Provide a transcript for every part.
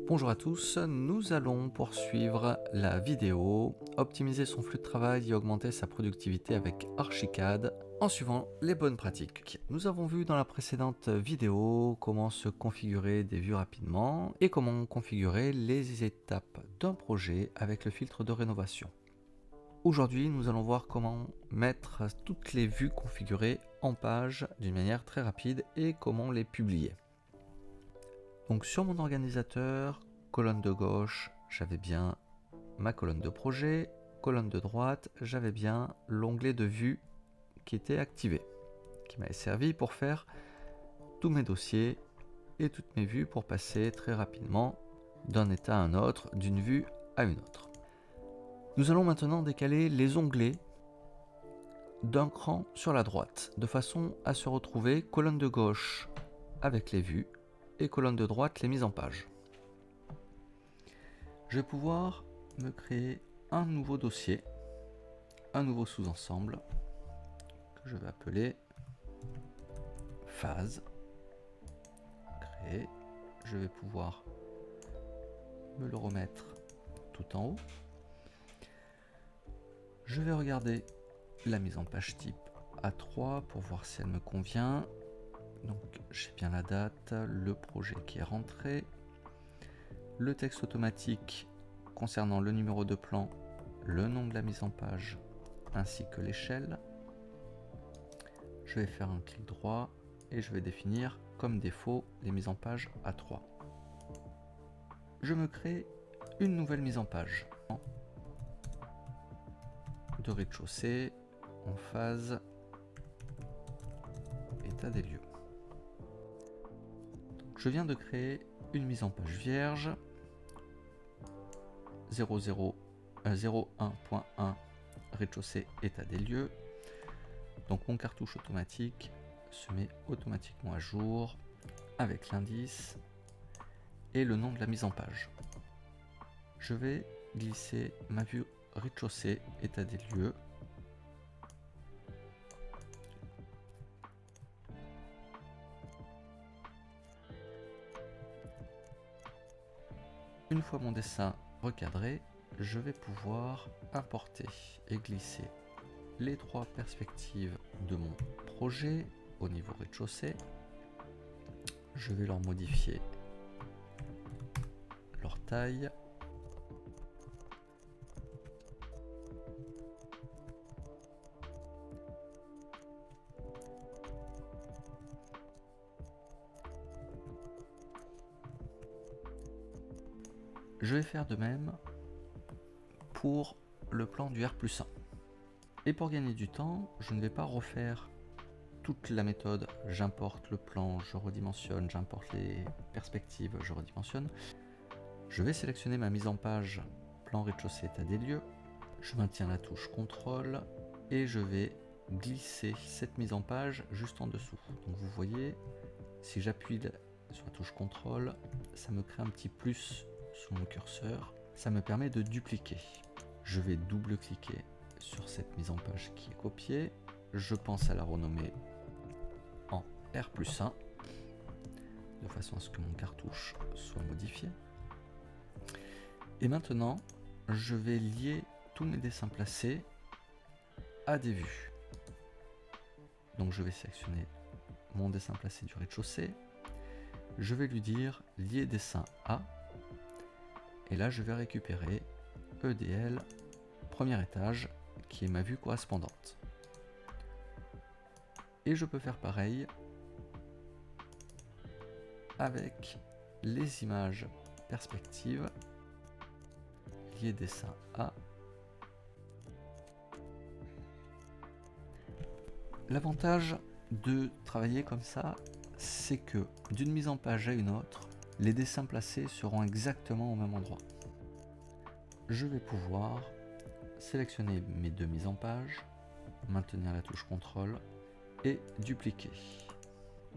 Bonjour à tous, nous allons poursuivre la vidéo, optimiser son flux de travail et augmenter sa productivité avec Archicad en suivant les bonnes pratiques. Nous avons vu dans la précédente vidéo comment se configurer des vues rapidement et comment configurer les étapes d'un projet avec le filtre de rénovation. Aujourd'hui, nous allons voir comment mettre toutes les vues configurées en page d'une manière très rapide et comment les publier. Donc sur mon organisateur, colonne de gauche, j'avais bien ma colonne de projet, colonne de droite, j'avais bien l'onglet de vue qui était activé, qui m'avait servi pour faire tous mes dossiers et toutes mes vues pour passer très rapidement d'un état à un autre, d'une vue à une autre. Nous allons maintenant décaler les onglets d'un cran sur la droite, de façon à se retrouver colonne de gauche avec les vues, et colonne de droite les mises en page. Je vais pouvoir me créer un nouveau dossier, un nouveau sous-ensemble que je vais appeler phase. Créer. Je vais pouvoir me le remettre tout en haut. Je vais regarder la mise en page type A3 pour voir si elle me convient. Donc j'ai bien la date, le projet qui est rentré, le texte automatique concernant le numéro de plan, le nom de la mise en page ainsi que l'échelle. Je vais faire un clic droit et je vais définir comme défaut les mises en page A3. Je me crée une nouvelle mise en page de rez-de-chaussée en phase état des lieux. Je viens de créer une mise en page vierge 01.1 rez-de-chaussée état des lieux. Donc mon cartouche automatique se met automatiquement à jour avec l'indice et le nom de la mise en page. Je vais glisser ma vue rez-de-chaussée état des lieux. Une fois mon dessin recadré, je vais pouvoir importer et glisser les trois perspectives de mon projet au niveau rez-de-chaussée. Je vais leur modifier leur taille. Je vais faire de même pour le plan du R+1. Et pour gagner du temps, je ne vais pas refaire toute la méthode, j'importe le plan, je redimensionne, j'importe les perspectives, je redimensionne. Je vais sélectionner ma mise en page plan rez-de-chaussée état des lieux, je maintiens la touche CTRL et je vais glisser cette mise en page juste en dessous. Donc vous voyez, si j'appuie sur la touche CTRL, ça me crée un petit plus sous mon curseur, ça me permet de dupliquer. Je vais double-cliquer sur cette mise en page qui est copiée, je pense à la renommer en R+1 de façon à ce que mon cartouche soit modifié. Et maintenant, je vais lier tous mes dessins placés à des vues. Donc je vais sélectionner mon dessin placé du rez-de-chaussée, je vais lui dire lier dessin A, et là je vais récupérer EDL premier étage qui est ma vue correspondante. Et je peux faire pareil avec les images perspectives, lier dessin A. L'avantage de travailler comme ça, c'est que d'une mise en page à une autre, les dessins placés seront exactement au même endroit. Je vais pouvoir sélectionner mes deux mises en page, maintenir la touche CTRL et dupliquer.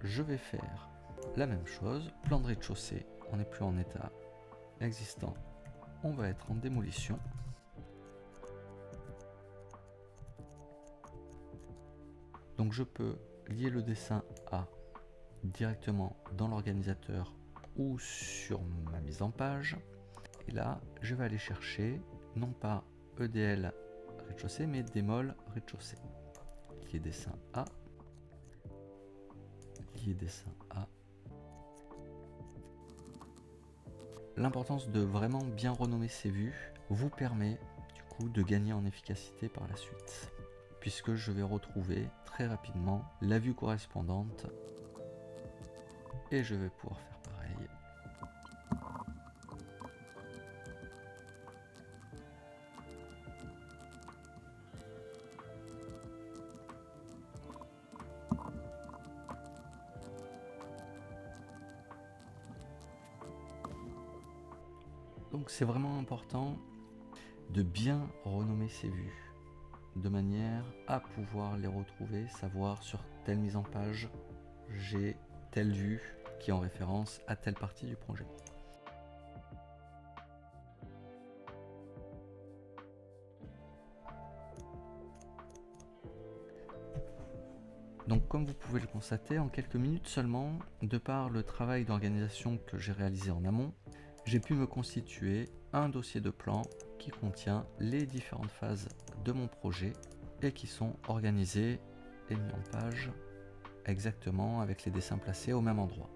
Je vais faire la même chose, plan de rez-de-chaussée, on n'est plus en état existant, on va être en démolition. Donc je peux lier le dessin A directement dans l'organisateur ou sur ma mise en page. Et là, je vais aller chercher non pas EDL rez-de-chaussée, mais démol rez-de-chaussée. Lier dessin A. Lier dessin A. L'importance de vraiment bien renommer ces vues vous permet du coup de gagner en efficacité par la suite, puisque je vais retrouver très rapidement la vue correspondante et je vais pouvoir faire pareil. Donc c'est vraiment important de bien renommer ces vues, de manière à pouvoir les retrouver, savoir sur telle mise en page, j'ai telle vue qui est en référence à telle partie du projet. Donc comme vous pouvez le constater, en quelques minutes seulement, de par le travail d'organisation que j'ai réalisé en amont, j'ai pu me constituer un dossier de plan qui contient les différentes phases de mon projet et qui sont organisées et mis en page exactement avec les dessins placés au même endroit.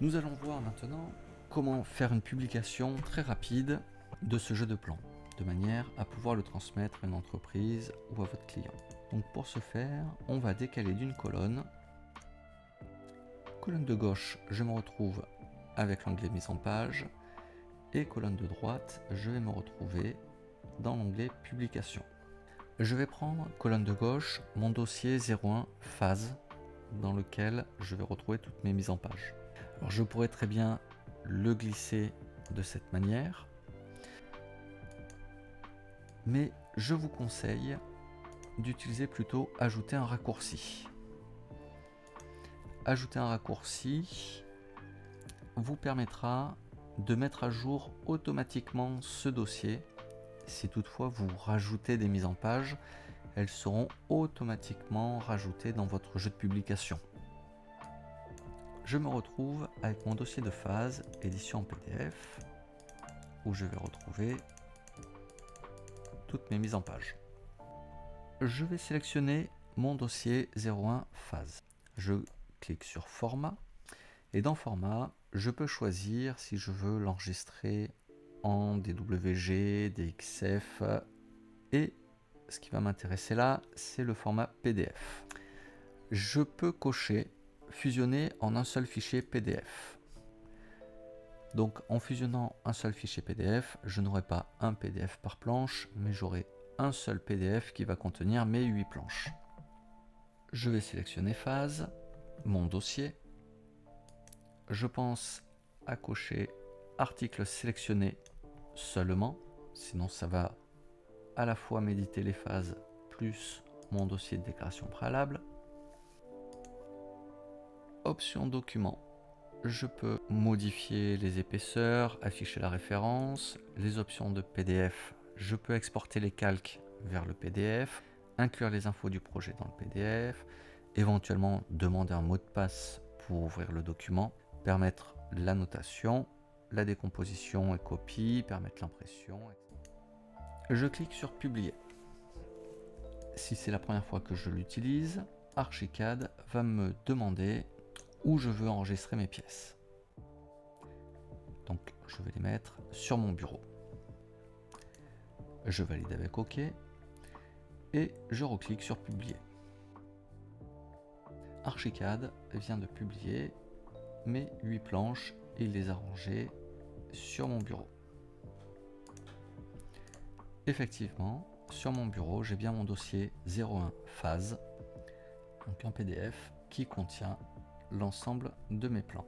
Nous allons voir maintenant comment faire une publication très rapide de ce jeu de plans, de manière à pouvoir le transmettre à une entreprise ou à votre client. Donc pour ce faire, on va décaler d'une colonne. Colonne de gauche, je me retrouve avec l'onglet mise en page, et colonne de droite, je vais me retrouver dans l'onglet publication. Je vais prendre, colonne de gauche, mon dossier 01 phase, dans lequel je vais retrouver toutes mes mises en page. Alors je pourrais très bien le glisser de cette manière, mais je vous conseille d'utiliser plutôt ajouter un raccourci. Ajouter un raccourci vous permettra de mettre à jour automatiquement ce dossier. Si toutefois vous rajoutez des mises en page, elles seront automatiquement rajoutées dans votre jeu de publication. Je me retrouve avec mon dossier de phase, édition en PDF, où je vais retrouver toutes mes mises en page. Je vais sélectionner mon dossier 01 phase. Je clique sur format et dans format, je peux choisir si je veux l'enregistrer en DWG, DXF et ce qui va m'intéresser là, c'est le format PDF. Je peux cocher fusionner en un seul fichier PDF. Donc en fusionnant un seul fichier PDF, je n'aurai pas un PDF par planche, mais j'aurai un seul PDF qui va contenir mes 8 planches. Je vais sélectionner phase, mon dossier. Je pense à cocher article sélectionné seulement, sinon ça va à la fois m'éditer les phases plus mon dossier de déclaration préalable. Option document, je peux modifier les épaisseurs, afficher la référence, les options de PDF, je peux exporter les calques vers le PDF, inclure les infos du projet dans le PDF, éventuellement demander un mot de passe pour ouvrir le document, permettre l'annotation, la décomposition et copie, permettre l'impression. Je clique sur publier. Si c'est la première fois que je l'utilise, Archicad va me demander où je veux enregistrer mes pièces. Donc je vais les mettre sur mon bureau. Je valide avec OK et je reclique sur publier. Archicad vient de publier mes 8 planches et il les a rangées sur mon bureau. Effectivement, sur mon bureau, j'ai bien mon dossier 01 phase, donc un PDF qui contient l'ensemble de mes plans.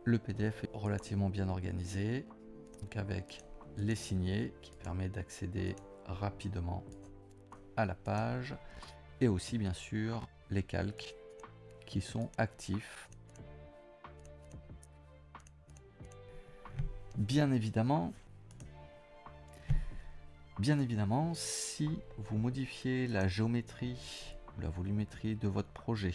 Le PDF est relativement bien organisé, donc avec les signés qui permet d'accéder rapidement à la page et aussi bien sûr les calques qui sont actifs. Bien évidemment, Bien évidemment, si vous modifiez la géométrie ou la volumétrie de votre projet,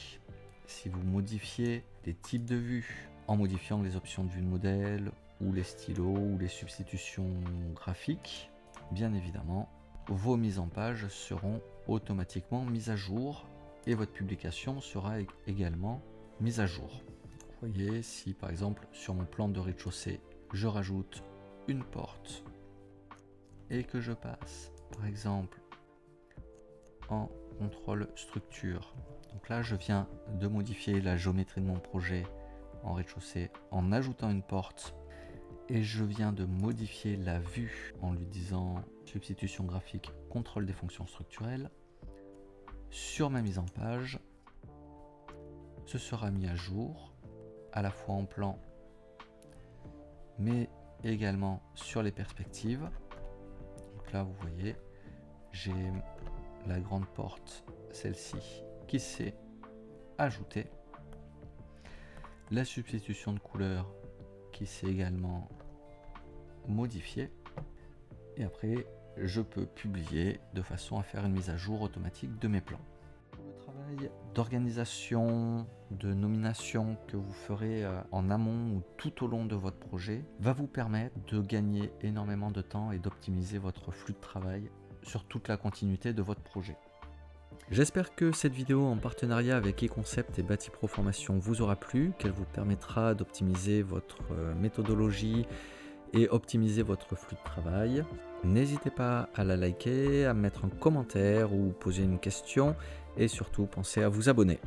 si vous modifiez les types de vues en modifiant les options de vue de modèle ou les stylos ou les substitutions graphiques, bien évidemment, vos mises en page seront automatiquement mises à jour et votre publication sera également mise à jour. Vous voyez, si par exemple sur mon plan de rez-de-chaussée, je rajoute une porte et que je passe par exemple en contrôle structure. Donc là, je viens de modifier la géométrie de mon projet en rez-de-chaussée en ajoutant une porte et je viens de modifier la vue en lui disant substitution graphique, contrôle des fonctions structurelles. Sur ma mise en page, ce sera mis à jour à la fois en plan mais également sur les perspectives. Donc là, vous voyez, j'ai la grande porte, celle-ci, qui s'est ajoutée. La substitution de couleur qui s'est également modifiée. Et après, je peux publier de façon à faire une mise à jour automatique de mes plans. Le travail d'organisation, de nomination que vous ferez en amont ou tout au long de votre projet va vous permettre de gagner énormément de temps et d'optimiser votre flux de travail sur toute la continuité de votre projet. J'espère que cette vidéo en partenariat avec eConcept et Bati-Pro Formation vous aura plu, qu'elle vous permettra d'optimiser votre méthodologie et optimiser votre flux de travail. N'hésitez pas à la liker, à mettre un commentaire ou poser une question et surtout pensez à vous abonner.